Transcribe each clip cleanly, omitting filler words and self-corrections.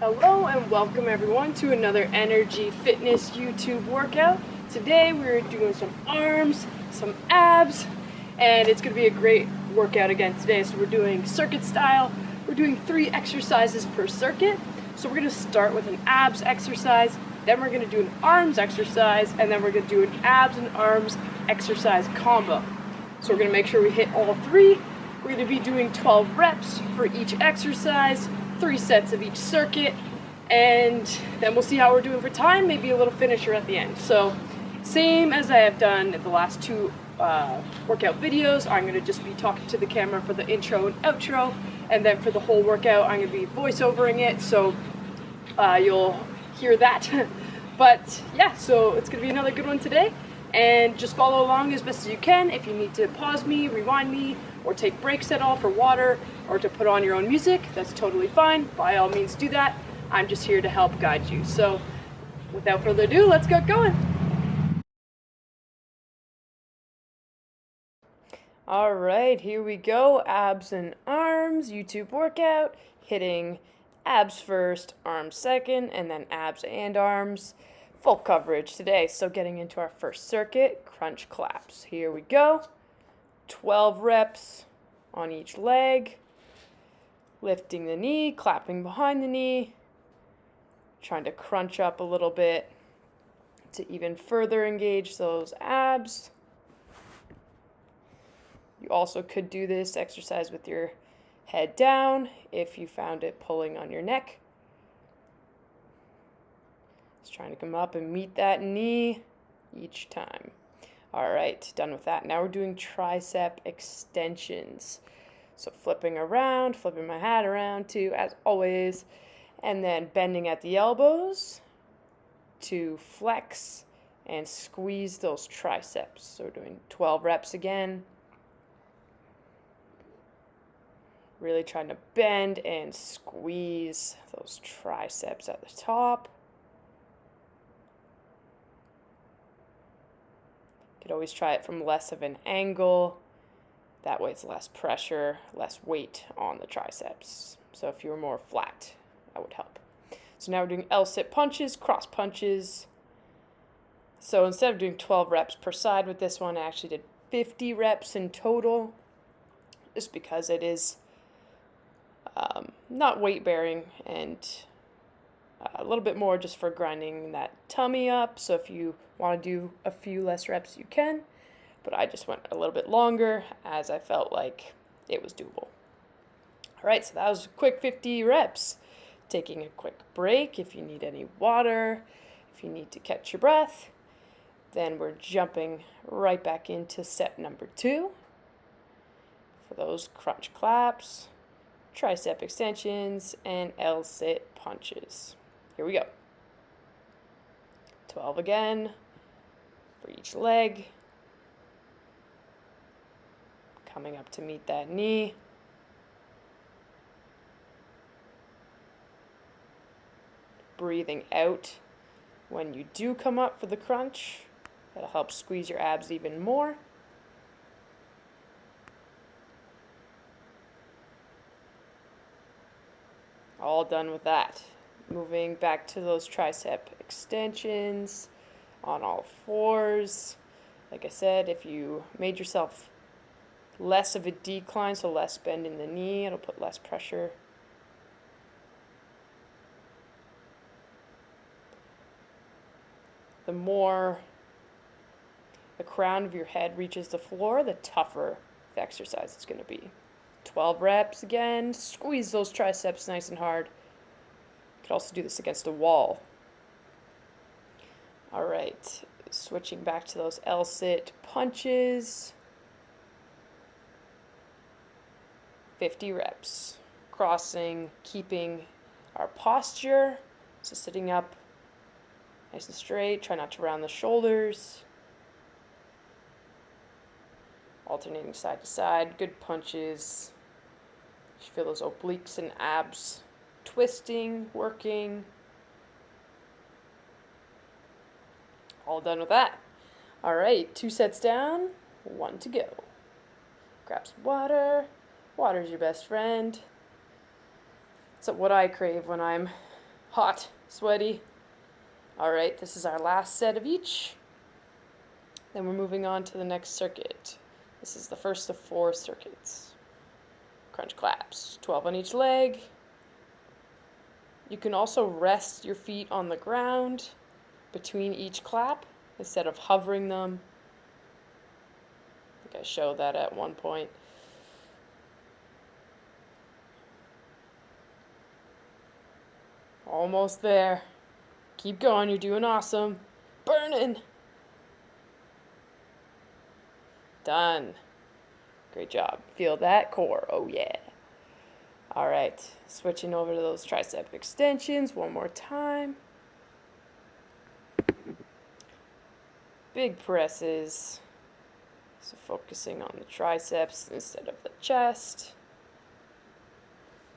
Hello and welcome everyone to another Energy Fitness YouTube workout. Today we're doing some arms, some abs, and it's going to be a great workout again today. So we're doing circuit style. We're doing 3 exercises per circuit. So we're going to start with an abs exercise, then we're going to do an arms exercise, and then we're going to do an abs and arms exercise combo. So we're going to make sure we hit all 3. We're going to be doing 12 reps for each exercise, 3 sets of each circuit, and then we'll see how we're doing for time, maybe a little finisher at the end. So same as I have done in the last 2 workout videos, I'm going to just be talking to the camera for the intro and outro, and then for the whole workout I'm going to be voiceovering it, so you'll hear that. But yeah, so it's going to be another good one today, and just follow along as best as you can. If you need to pause me, rewind me, or take breaks at all for water, or to put on your own music, that's totally fine. By all means do that. I'm just here to help guide you. So without further ado, let's get going. All right, here we go. Abs and arms, YouTube workout, hitting abs first, arms second, and then abs and arms. Full coverage today. So getting into our first circuit, crunch claps. Here we go. 12 reps on each leg, lifting the knee, clapping behind the knee, trying to crunch up a little bit to even further engage those abs. You also could do this exercise with your head down if you found it pulling on your neck. Just trying to come up and meet that knee each time. All right, done with that. Now we're doing tricep extensions. So flipping around, flipping my hat around too, as always, and then bending at the elbows to flex and squeeze those triceps. So we're doing 12 reps again. Really trying to bend and squeeze those triceps at the top. You could always try it from less of an angle. That way it's less pressure, less weight on the triceps. So if you were more flat, that would help. So now we're doing L-sit punches, cross punches. So instead of doing 12 reps per side with this one, I actually did 50 reps in total, just because it is not weight bearing, and a little bit more just for grinding that tummy up. So if you want to do a few less reps, you can, but I just went a little bit longer as I felt like it was doable. All right, so that was a quick 50 reps. Taking a quick break if you need any water, if you need to catch your breath. Then we're jumping right back into set number 2 for those crunch claps, tricep extensions, and L-sit punches. Here we go. 12 again for each leg. Coming up to meet that knee. Breathing out when you do come up for the crunch. That'll help squeeze your abs even more. All done with that. Moving back to those tricep extensions on all 4s. Like I said, if you made yourself less of a decline, so less bend in the knee, it'll put less pressure. The more the crown of your head reaches the floor, the tougher the exercise is going to be. 12 reps again. Squeeze those triceps nice and hard. You could also do this against a wall. All right, switching back to those L-sit punches. 50 reps. Crossing, keeping our posture. So sitting up nice and straight. Try not to round the shoulders. Alternating side to side. Good punches. You feel those obliques and abs twisting, working. All done with that. All right, 2 sets down, 1 to go. Grab some water. Water's your best friend. It's what I crave when I'm hot, sweaty. All right, this is our last set of each. Then we're moving on to the next circuit. This is the first of 4 circuits. Crunch claps, 12 on each leg. You can also rest your feet on the ground between each clap instead of hovering them. I think I showed that at one point. Almost there. Keep going, you're doing awesome. Burning. Done. Great job. Feel that core. Oh yeah. All right, switching over to those tricep extensions one more time. Big presses. So focusing on the triceps instead of the chest.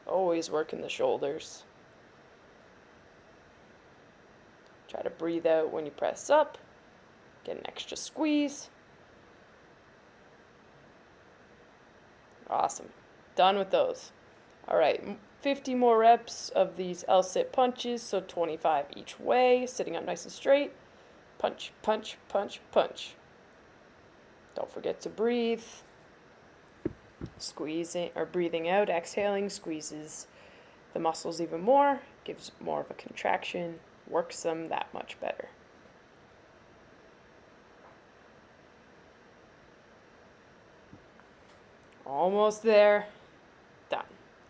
Always working the shoulders. Try to breathe out when you press up. Get an extra squeeze. Awesome. Done with those. All right, 50 more reps of these L-sit punches, so 25 each way, sitting up nice and straight. Punch, punch, punch, punch. Don't forget to breathe. Squeezing or breathing out, exhaling, squeezes the muscles even more, gives more of a contraction, works them that much better. Almost there. Done.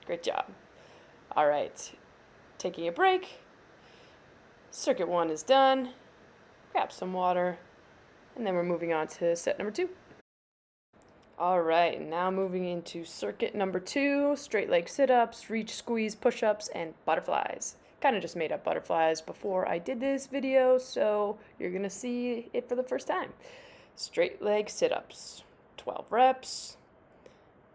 Great job. All right, taking a break. Circuit 1 is done. Grab some water, and then we're moving on to set number 2. All right, now moving into circuit number 2, straight leg sit-ups, reach, squeeze, push-ups, and butterflies. Kind of just made up butterflies before I did this video, so you're gonna see it for the first time. Straight leg sit-ups, 12 reps.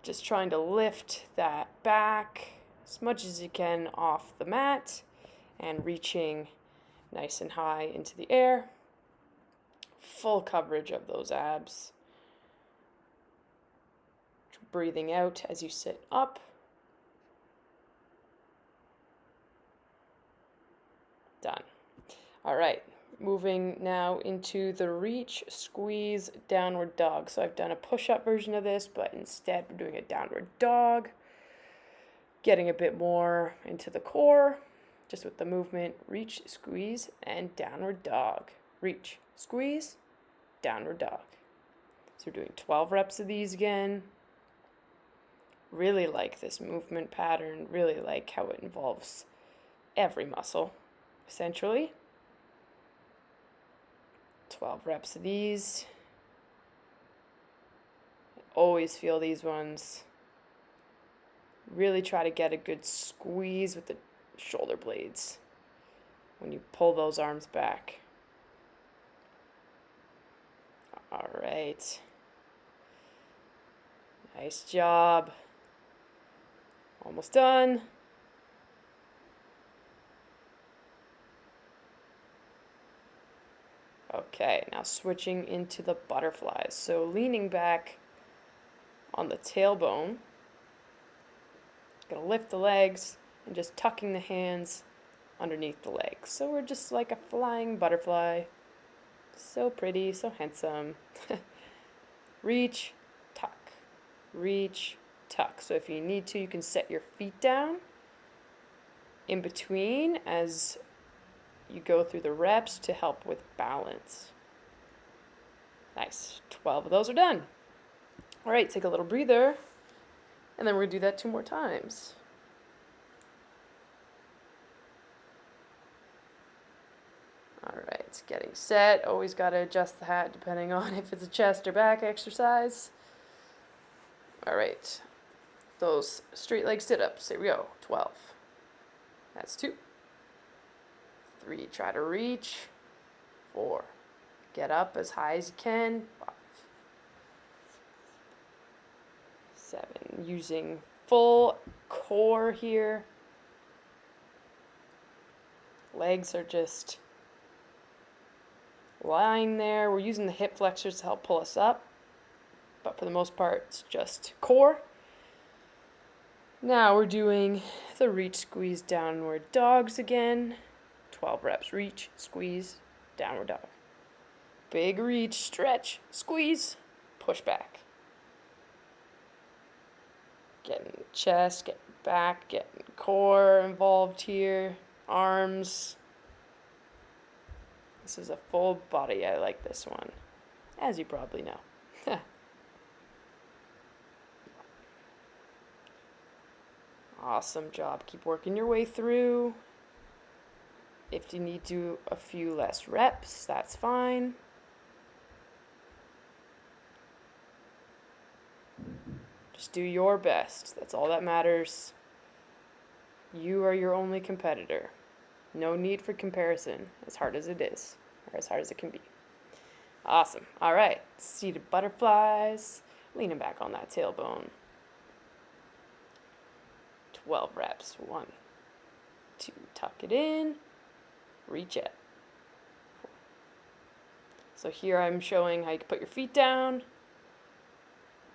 Just trying to lift that back as much as you can off the mat and reaching nice and high into the air. Full coverage of those abs. Breathing out as you sit up. Done. All right, moving now into the reach, squeeze, downward dog. So I've done a push-up version of this, but instead we're doing a downward dog. Getting a bit more into the core, just with the movement, reach, squeeze, and downward dog. Reach, squeeze, downward dog. So we're doing 12 reps of these again. Really like this movement pattern, really like how it involves every muscle, essentially. 12 reps of these. I always feel these ones. Really try to get a good squeeze with the shoulder blades when you pull those arms back. All right. Nice job. Almost done. Okay, now switching into the butterflies. So leaning back on the tailbone. Gonna lift the legs and just tucking the hands underneath the legs. So we're just like a flying butterfly. So pretty, so handsome. Reach, tuck. Reach, tuck. So if you need to, you can set your feet down in between as you go through the reps to help with balance. Nice. 12 of those are done. All right, take a little breather, and then we're gonna do that 2 more times. All right, getting set. Always gotta adjust the hat depending on if it's a chest or back exercise. All right, those straight leg sit-ups. Here we go, 12. That's 2. 3, try to reach. 4, get up as high as you can. 5, 7, using full core here. Legs are just lying there. We're using the hip flexors to help pull us up, but for the most part, it's just core. Now we're doing the reach, squeeze, downward dogs again. 12 reps. Reach, squeeze, downward dog. Big reach, stretch, squeeze, push back. Getting chest, getting back, getting core involved here. Arms. This is a full body. I like this one, as you probably know. Awesome job. Keep working your way through. If you need to do a few less reps, that's fine. Just do your best. That's all that matters. You are your only competitor. No need for comparison, as hard as it is, or as hard as it can be. Awesome. All right. Seated butterflies. Leaning back on that tailbone. 12 reps. 1, 2, tuck it in, reach it. 4. So here I'm showing how you can put your feet down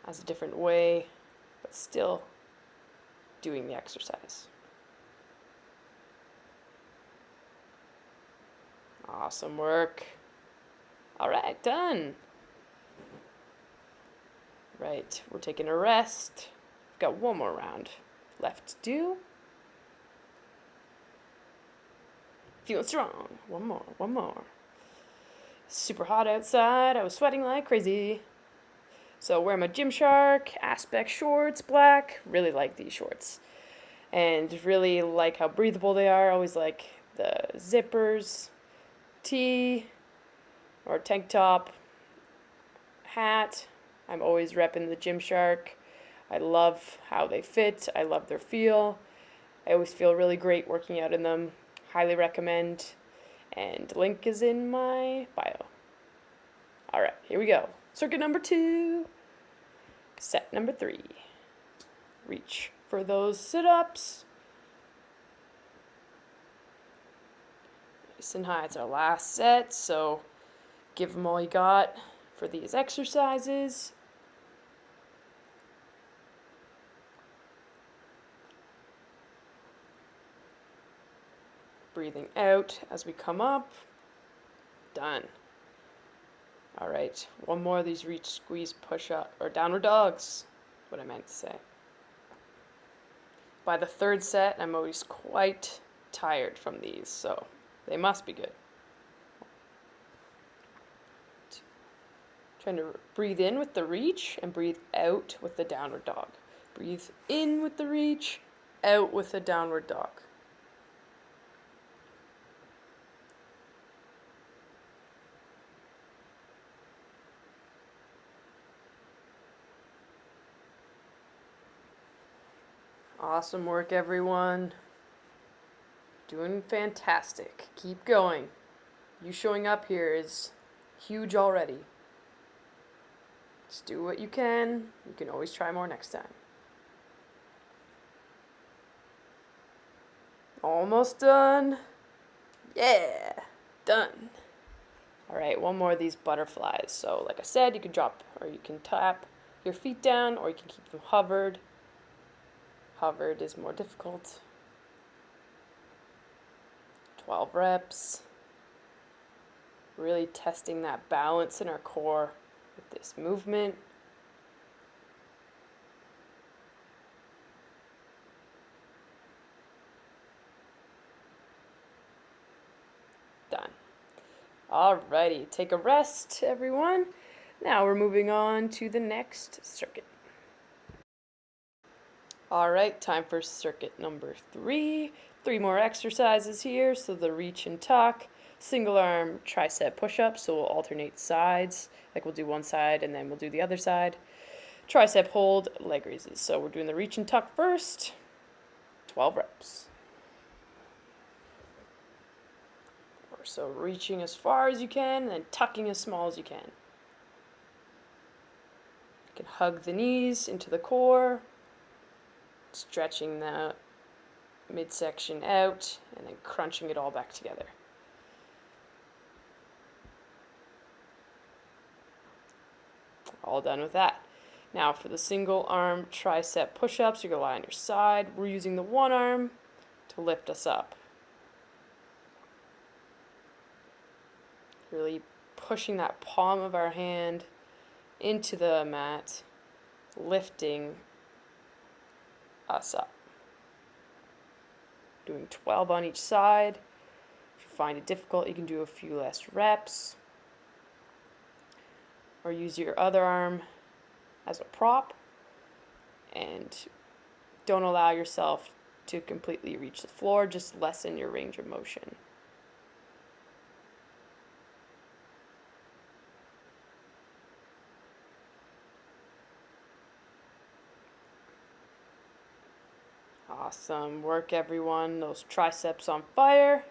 as a different way, but still doing the exercise. Awesome work. All right, done. Right, we're taking a rest. We've got one more round left to do. Feeling strong. One more. Super hot outside. I was sweating like crazy. So wear my Gymshark Aspect shorts, black. Really like these shorts. And really like how breathable they are. Always like the zippers, tee, or tank top, hat. I'm always repping the Gymshark. I love how they fit. I love their feel. I always feel really great working out in them. Highly recommend. And link is in my bio. All right, here we go. Circuit number 2. Set number 3. Reach for those sit-ups. Nice and high. It's our last set, so give them all you got for these exercises. Breathing out as we come up. Done. All right, one more of these reach, squeeze, push up, or downward dogs, what I meant to say. By the third set, I'm always quite tired from these, so they must be good. Trying to breathe in with the reach and breathe out with the downward dog. Breathe in with the reach, out with the downward dog. Awesome work, everyone. Doing fantastic. Keep going. You showing up here is huge already. Just do what you can. You can always try more next time. Almost done. Yeah, done. All right, one more of these butterflies. So like I said, you can drop or you can tap your feet down, or you can keep them hovered. Hovered is more difficult. 12 reps. Really testing that balance in our core with this movement. Done. Alrighty, take a rest, everyone. Now we're moving on to the next circuit. Alright, time for circuit number 3. 3 more exercises here. So the reach and tuck, single arm tricep push-ups, so we'll alternate sides. Like we'll do one side and then we'll do the other side. Tricep hold, leg raises. So we're doing the reach and tuck first. 12 reps. So reaching as far as you can and then tucking as small as you can. You can hug the knees into the core. Stretching the midsection out and then crunching it all back together. All done with that. Now for the single arm tricep push-ups, you're going to lie on your side. We're using the one arm to lift us up. Really pushing that palm of our hand into the mat, lifting us up. Doing 12 on each side. If you find it difficult, you can do a few less reps. Or use your other arm as a prop. And don't allow yourself to completely reach the floor, just lessen your range of motion. Awesome work, everyone. Those triceps on fire.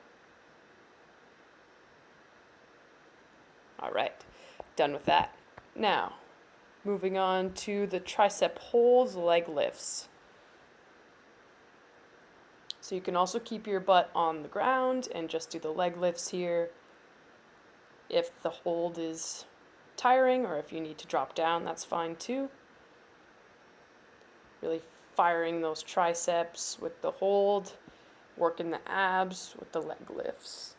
All right, done with that. Now, moving on to the tricep holds, leg lifts. So you can also keep your butt on the ground and just do the leg lifts here. If the hold is tiring or if you need to drop down, that's fine too. Really firing those triceps with the hold, working the abs with the leg lifts.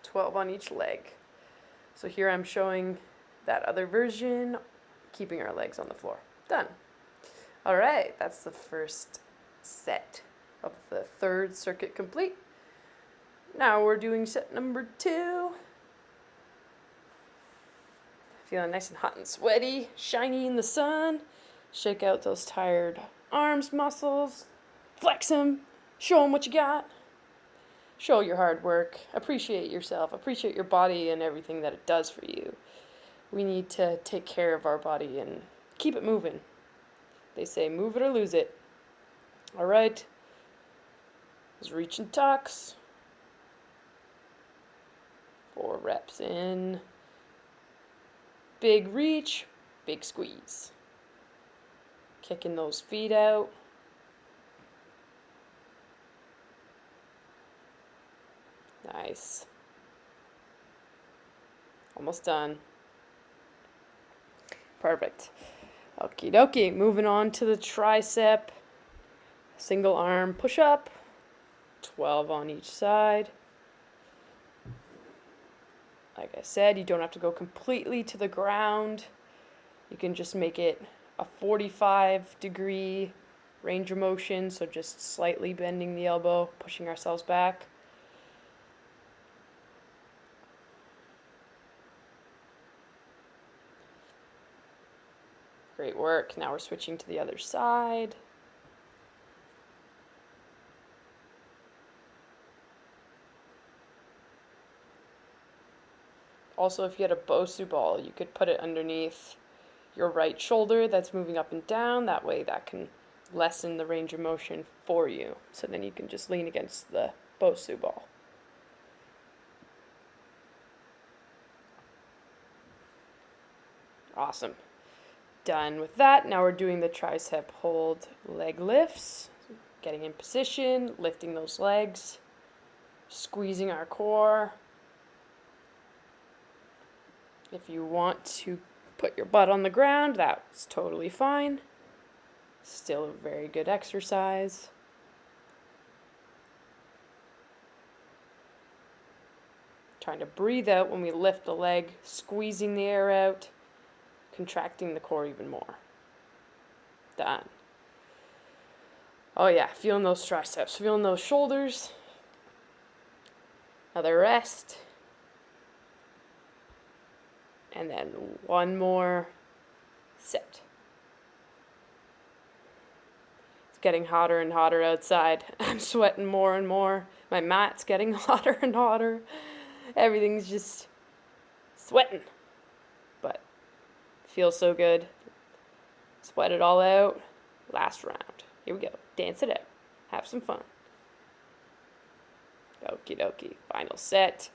12 on each leg. So here I'm showing that other version, keeping our legs on the floor. Done. All right, that's the first set of the third circuit complete. Now we're doing set number 2. Feeling nice and hot and sweaty, shiny in the sun. Shake out those tired arms, muscles, flex them, show them what you got. Show your hard work, appreciate yourself, appreciate your body and everything that it does for you. We need to take care of our body and keep it moving. They say move it or lose it. All right, let's reach and tucks. 4 reps in. Big reach, big squeeze. Kicking those feet out. Nice. Almost done. Perfect. Okie dokie. Moving on to the tricep. Single arm push up. 12 on each side. Like I said, you don't have to go completely to the ground. You can just make it a 45-degree range of motion, so just slightly bending the elbow, pushing ourselves back. Great work. Now we're switching to the other side. Also, if you had a Bosu ball, you could put it underneath your right shoulder that's moving up and down. That way that can lessen the range of motion for you. So then you can just lean against the Bosu ball. Awesome. Done with that. Now we're doing the tricep hold leg lifts. Getting in position, lifting those legs, squeezing our core. If you want to put your butt on the ground, that's totally fine. Still a very good exercise. Trying to breathe out when we lift the leg, squeezing the air out, contracting the core even more. Done. Oh yeah, feeling those triceps, feeling those shoulders. Another rest. And then one more set. It's getting hotter and hotter outside. I'm sweating more and more. My mat's getting hotter and hotter. Everything's just sweating. But feels so good. Sweat it all out. Last round. Here we go. Dance it out. Have some fun. Okie dokie. Final set.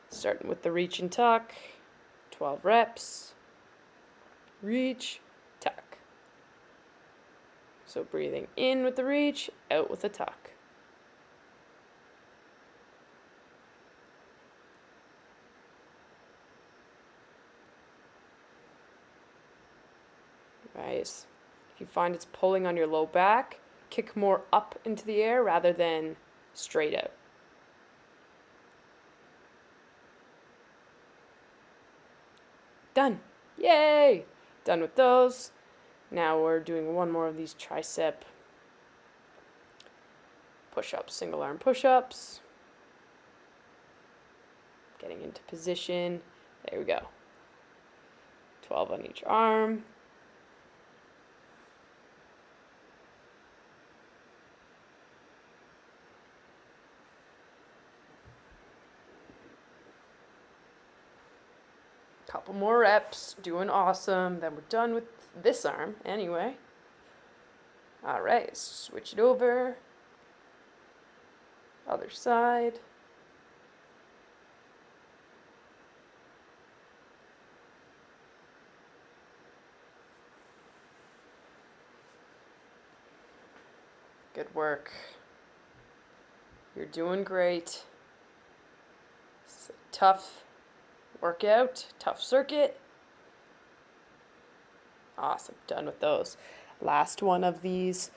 Starting with the reach and tuck. 12 reps. Reach, tuck. So breathing in with the reach, out with the tuck. Nice. If you find it's pulling on your low back, kick more up into the air rather than straight out. Done. Yay! Done with those. Now we're doing one more of these tricep push-ups, single arm push-ups. Getting into position. There we go. 12 on each arm. Couple more reps, doing awesome. Then we're done with this arm anyway. All right, switch it over. Other side. Good work. You're doing great. It's a tough workout, tough circuit. Awesome, done with those. Last one of these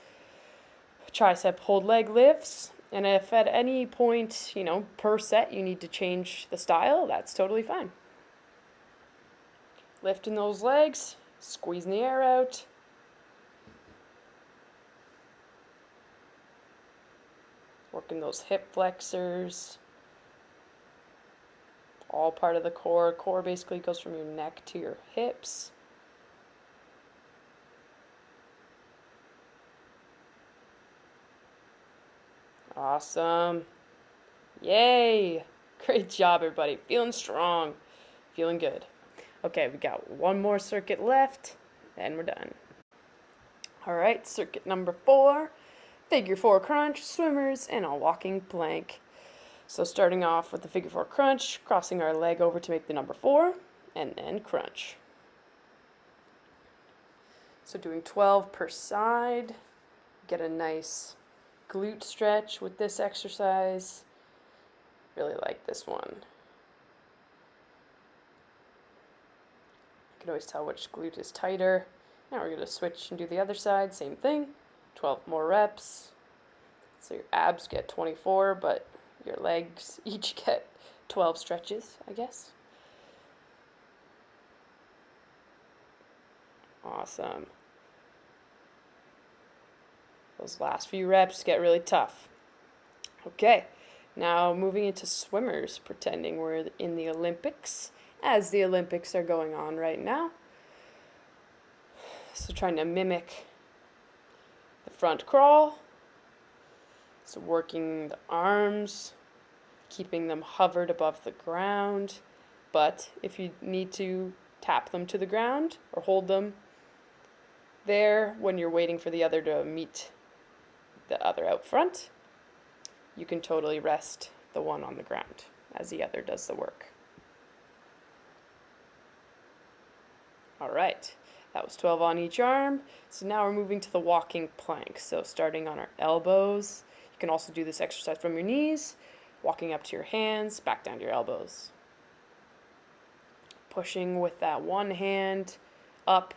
tricep hold leg lifts. And if at any point, per set you need to change the style, that's totally fine. Lifting those legs, squeezing the air out. Working those hip flexors. All part of the core. Core basically goes from your neck to your hips. Awesome. Yay! Great job, everybody. Feeling strong. Feeling good. Okay, we got one more circuit left, and we're done. All right, circuit number 4. Figure 4 crunch, swimmers, and a walking plank. So starting off with the figure 4 crunch, crossing our leg over to make the number 4, and then crunch. So doing 12 per side. Get a nice glute stretch with this exercise. Really like this one. You can always tell which glute is tighter. Now we're going to switch and do the other side, same thing. 12 more reps. So your abs get 24, but your legs each get 12 stretches, I guess. Awesome. Those last few reps get really tough. Okay, now moving into swimmers, pretending we're in the Olympics, as the Olympics are going on right now. So trying to mimic the front crawl. So working the arms, keeping them hovered above the ground. But if you need to tap them to the ground or hold them there when you're waiting for the other to meet the other out front, you can totally rest the one on the ground as the other does the work. All right, that was 12 on each arm. So now we're moving to the walking plank. So starting on our elbows, you can also do this exercise from your knees, walking up to your hands, back down to your elbows. Pushing with that one hand up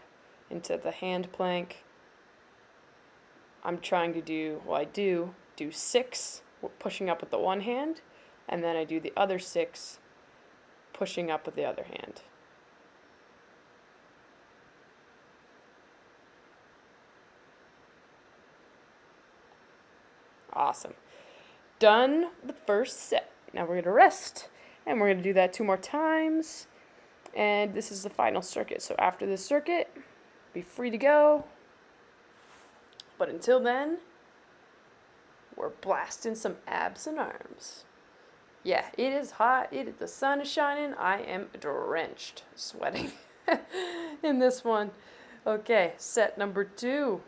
into the hand plank. I'm trying to do, I do 6 pushing up with the one hand, and then I do the other 6 pushing up with the other hand. Awesome. Done the first set. Now we're going to rest, and we're going to do that 2 more times, and this is the final circuit. So after this circuit, be free to go. But until then, we're blasting some abs and arms. Yeah, it is hot. The sun is shining. I am drenched, sweating in this one. Okay, set number 2.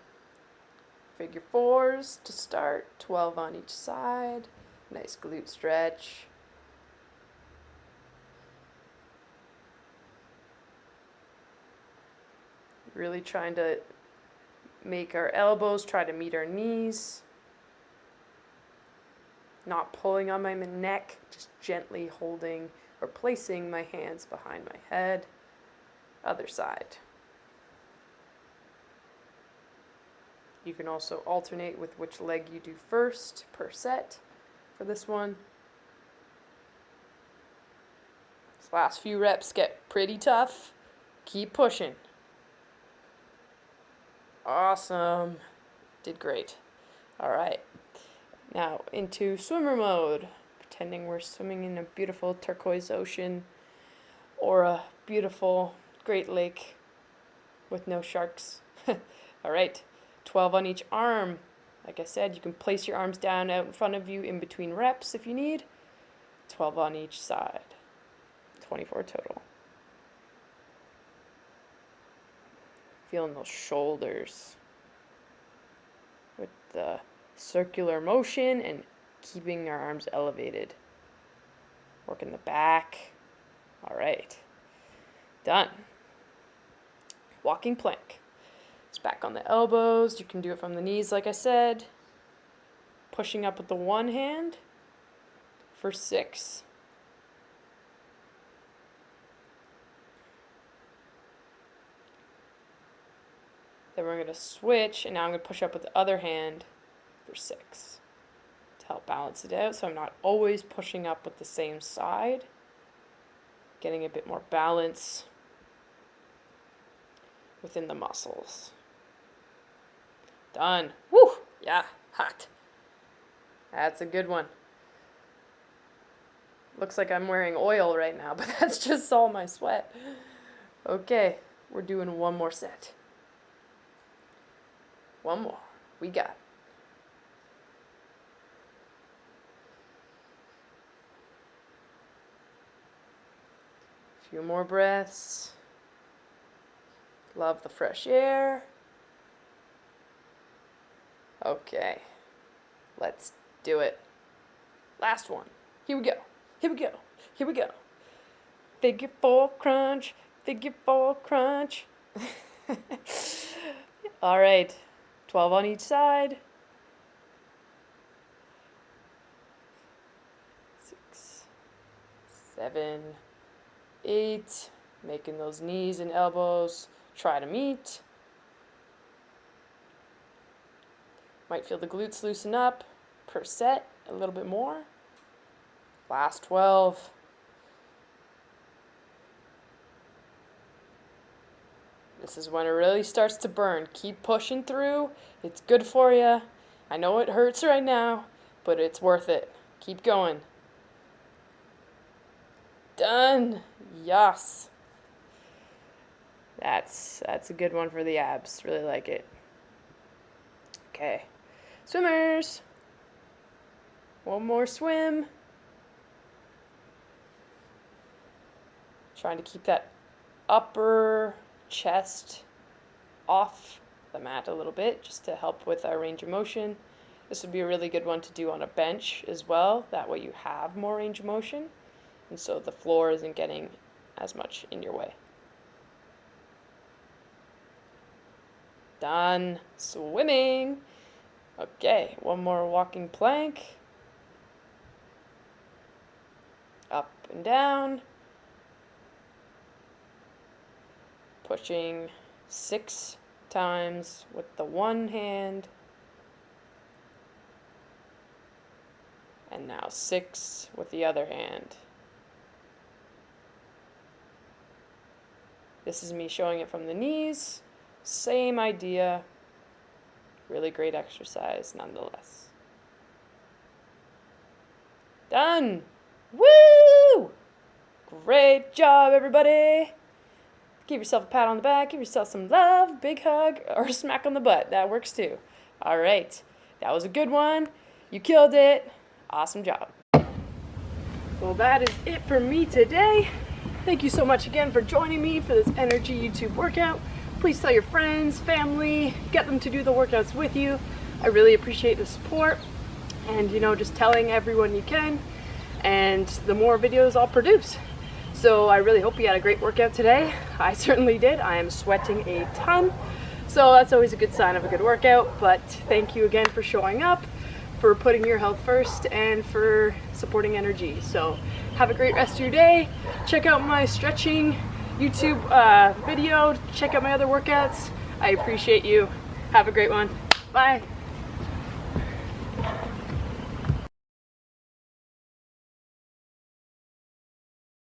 Figure 4s to start, 12 on each side. Nice glute stretch. Really trying to make our elbows try to meet our knees. Not pulling on my neck, just gently holding or placing my hands behind my head. Other side. You can also alternate with which leg you do first per set for this one. These last few reps get pretty tough. Keep pushing. Awesome. Did great. All right. Now into swimmer mode. Pretending we're swimming in a beautiful turquoise ocean or a beautiful Great Lake with no sharks. All right. 12 on each arm. Like I said, you can place your arms down out in front of you in between reps if you need. 12 on each side. 24 total. Feeling those shoulders with the circular motion and keeping our arms elevated. Working the back. All right. Done. Walking plank. It's back on the elbows. You can do it from the knees, like I said. Pushing up with the one hand for 6. Then we're going to switch, and now I'm going to push up with the other hand for 6 to help balance it out, so I'm not always pushing up with the same side. Getting a bit more balance within the muscles. Done. Woo! Yeah, hot. That's a good one. Looks like I'm wearing oil right now, but that's just all my sweat. Okay, we're doing one more set. One more. We got it. A few more breaths. Love the fresh air. Okay, let's do it. Last one. Here we go. Here we go. Here we go. Figure 4 crunch. Figure 4 crunch. All right. 12 on each side. 6, 7, 8. Making those knees and elbows try to meet. Might feel the glutes loosen up per set a little bit more. Last 12. This is when it really starts to burn. Keep pushing through. It's good for you. I know it hurts right now, but it's worth it. Keep going. Done. Yes. That's a good one for the abs. Really like it. Okay. Swimmers. One more swim. Trying to keep that upper chest off the mat a little bit just to help with our range of motion. This would be a really good one to do on a bench as well. That way you have more range of motion, and so the floor isn't getting as much in your way. Done swimming. Okay, one more walking plank. Up and down. Pushing 6 times with the one hand. And now 6 with the other hand. This is me showing it from the knees. Same idea. Really great exercise nonetheless. Done! Woo! Great job, everybody! Give yourself a pat on the back, give yourself some love, big hug, or a smack on the butt. That works too. All right. That was a good one. You killed it. Awesome job. Well, that is it for me today. Thank you so much again for joining me for this Energy YouTube workout. Please tell your friends, family, get them to do the workouts with you. I really appreciate the support and, just telling everyone you can. And the more videos I'll produce. So I really hope you had a great workout today. I certainly did. I am sweating a ton. So that's always a good sign of a good workout. But thank you again for showing up, for putting your health first, and for supporting Energy. So have a great rest of your day. Check out my stretching YouTube video. Check out my other workouts. I appreciate you. Have a great one. Bye.